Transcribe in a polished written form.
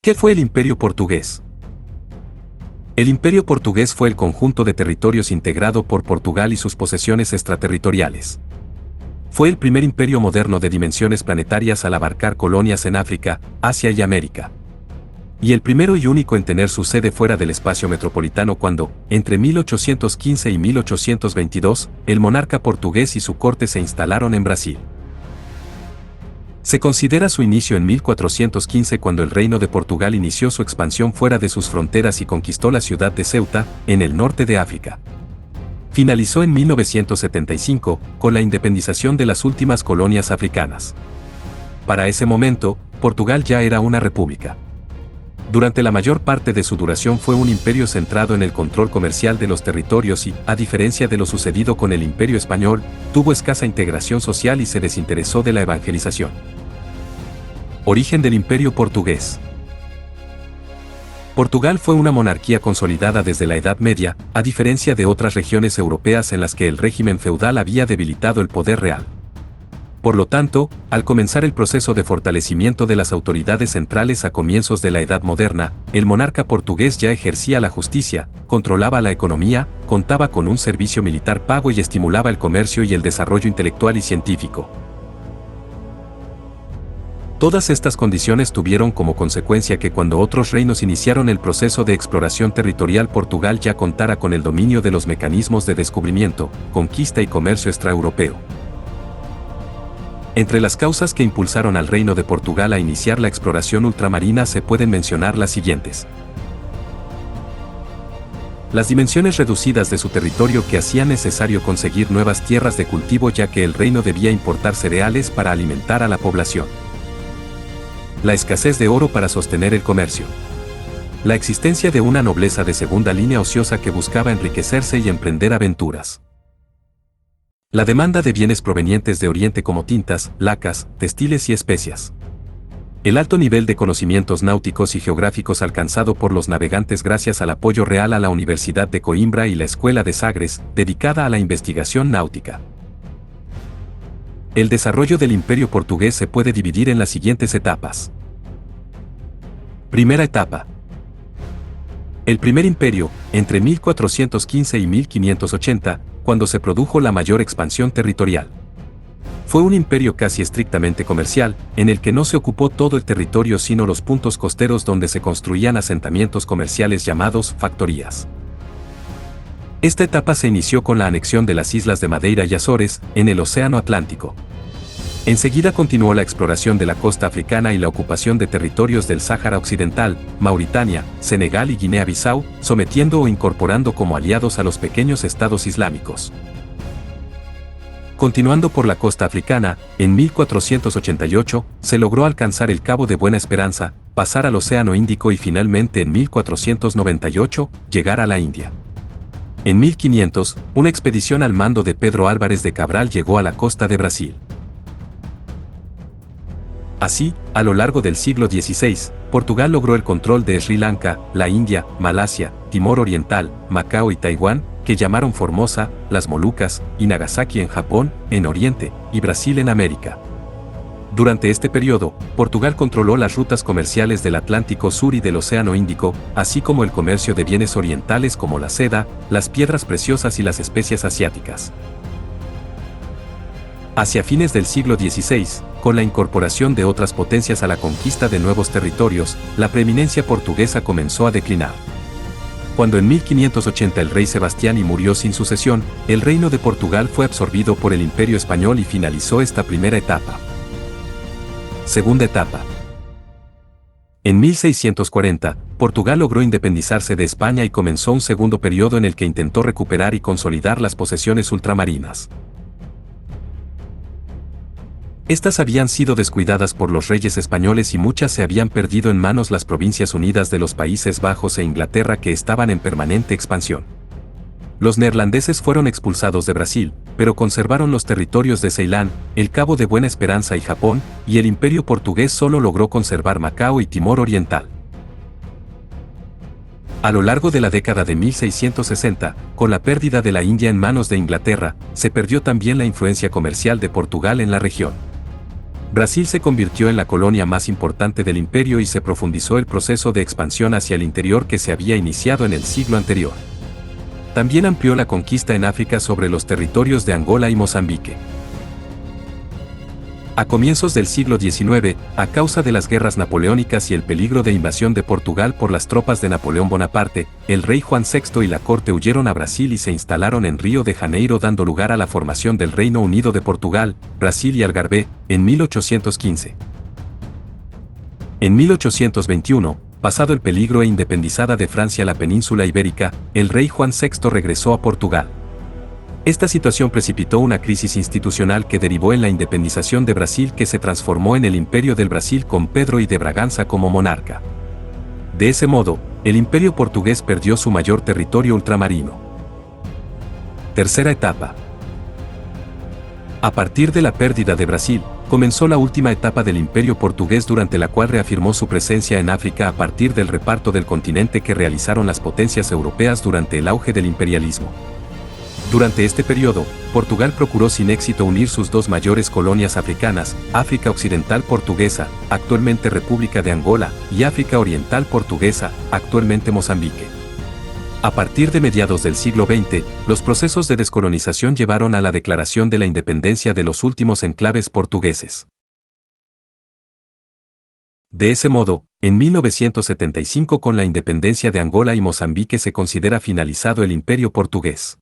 ¿Qué fue el Imperio Portugués? El Imperio Portugués fue el conjunto de territorios integrado por Portugal y sus posesiones extraterritoriales. Fue el primer imperio moderno de dimensiones planetarias al abarcar colonias en África, Asia y América. Y el primero y único en tener su sede fuera del espacio metropolitano cuando, entre 1815 y 1822, el monarca portugués y su corte se instalaron en Brasil. Se considera su inicio en 1415 cuando el Reino de Portugal inició su expansión fuera de sus fronteras y conquistó la ciudad de Ceuta, en el norte de África. Finalizó en 1975, con la independización de las últimas colonias africanas. Para ese momento, Portugal ya era una república. Durante la mayor parte de su duración fue un imperio centrado en el control comercial de los territorios y, a diferencia de lo sucedido con el Imperio Español, tuvo escasa integración social y se desinteresó de la evangelización. Origen del Imperio Portugués. Portugal fue una monarquía consolidada desde la Edad Media, a diferencia de otras regiones europeas en las que el régimen feudal había debilitado el poder real. Por lo tanto, al comenzar el proceso de fortalecimiento de las autoridades centrales a comienzos de la Edad Moderna, el monarca portugués ya ejercía la justicia, controlaba la economía, contaba con un servicio militar pago y estimulaba el comercio y el desarrollo intelectual y científico. Todas estas condiciones tuvieron como consecuencia que cuando otros reinos iniciaron el proceso de exploración territorial, Portugal ya contara con el dominio de los mecanismos de descubrimiento, conquista y comercio extraeuropeo. Entre las causas que impulsaron al Reino de Portugal a iniciar la exploración ultramarina se pueden mencionar las siguientes. Las dimensiones reducidas de su territorio que hacían necesario conseguir nuevas tierras de cultivo ya que el reino debía importar cereales para alimentar a la población. La escasez de oro para sostener el comercio. La existencia de una nobleza de segunda línea ociosa que buscaba enriquecerse y emprender aventuras. La demanda de bienes provenientes de Oriente como tintas, lacas, textiles y especias. El alto nivel de conocimientos náuticos y geográficos alcanzado por los navegantes gracias al apoyo real a la Universidad de Coimbra y la Escuela de Sagres, dedicada a la investigación náutica. El desarrollo del Imperio Portugués se puede dividir en las siguientes etapas. Primera etapa. El primer imperio, entre 1415 y 1580, cuando se produjo la mayor expansión territorial. Fue un imperio casi estrictamente comercial, en el que no se ocupó todo el territorio sino los puntos costeros donde se construían asentamientos comerciales llamados factorías. Esta etapa se inició con la anexión de las islas de Madeira y Azores, en el Océano Atlántico. Enseguida continuó la exploración de la costa africana y la ocupación de territorios del Sáhara Occidental, Mauritania, Senegal y Guinea-Bissau, sometiendo o incorporando como aliados a los pequeños estados islámicos. Continuando por la costa africana, en 1488, se logró alcanzar el Cabo de Buena Esperanza, pasar al Océano Índico y finalmente en 1498, llegar a la India. En 1500, una expedición al mando de Pedro Álvares de Cabral llegó a la costa de Brasil. Así, a lo largo del siglo XVI, Portugal logró el control de Sri Lanka, la India, Malasia, Timor Oriental, Macao y Taiwán, que llamaron Formosa, las Molucas, y Nagasaki en Japón, en Oriente, y Brasil en América. Durante este periodo, Portugal controló las rutas comerciales del Atlántico Sur y del Océano Índico, así como el comercio de bienes orientales como la seda, las piedras preciosas y las especias asiáticas. Hacia fines del siglo XVI, con la incorporación de otras potencias a la conquista de nuevos territorios, la preeminencia portuguesa comenzó a declinar. Cuando en 1580 el rey Sebastián I murió sin sucesión, el reino de Portugal fue absorbido por el Imperio Español y finalizó esta primera etapa. Segunda etapa. En 1640, Portugal logró independizarse de España y comenzó un segundo periodo en el que intentó recuperar y consolidar las posesiones ultramarinas. Estas habían sido descuidadas por los reyes españoles y muchas se habían perdido en manos las Provincias Unidas de los Países Bajos e Inglaterra que estaban en permanente expansión. Los neerlandeses fueron expulsados de Brasil, pero conservaron los territorios de Ceilán, el Cabo de Buena Esperanza y Japón, y el Imperio Portugués solo logró conservar Macao y Timor Oriental. A lo largo de la década de 1660, con la pérdida de la India en manos de Inglaterra, se perdió también la influencia comercial de Portugal en la región. Brasil se convirtió en la colonia más importante del imperio y se profundizó el proceso de expansión hacia el interior que se había iniciado en el siglo anterior. También amplió la conquista en África sobre los territorios de Angola y Mozambique. A comienzos del siglo XIX, a causa de las guerras napoleónicas y el peligro de invasión de Portugal por las tropas de Napoleón Bonaparte, el rey Juan VI y la corte huyeron a Brasil y se instalaron en Río de Janeiro, dando lugar a la formación del Reino Unido de Portugal, Brasil y Algarve, en 1815. En 1821, pasado el peligro e independizada de Francia la península ibérica, el rey Juan VI regresó a Portugal. Esta situación precipitó una crisis institucional que derivó en la independización de Brasil, que se transformó en el Imperio del Brasil con Pedro I de Braganza como monarca. De ese modo, el Imperio portugués perdió su mayor territorio ultramarino. Tercera etapa. A partir de la pérdida de Brasil, comenzó la última etapa del Imperio portugués, durante la cual reafirmó su presencia en África a partir del reparto del continente que realizaron las potencias europeas durante el auge del imperialismo. Durante este periodo, Portugal procuró sin éxito unir sus dos mayores colonias africanas, África Occidental Portuguesa, actualmente República de Angola, y África Oriental Portuguesa, actualmente Mozambique. A partir de mediados del siglo XX, los procesos de descolonización llevaron a la declaración de la independencia de los últimos enclaves portugueses. De ese modo, en 1975, con la independencia de Angola y Mozambique, se considera finalizado el Imperio portugués.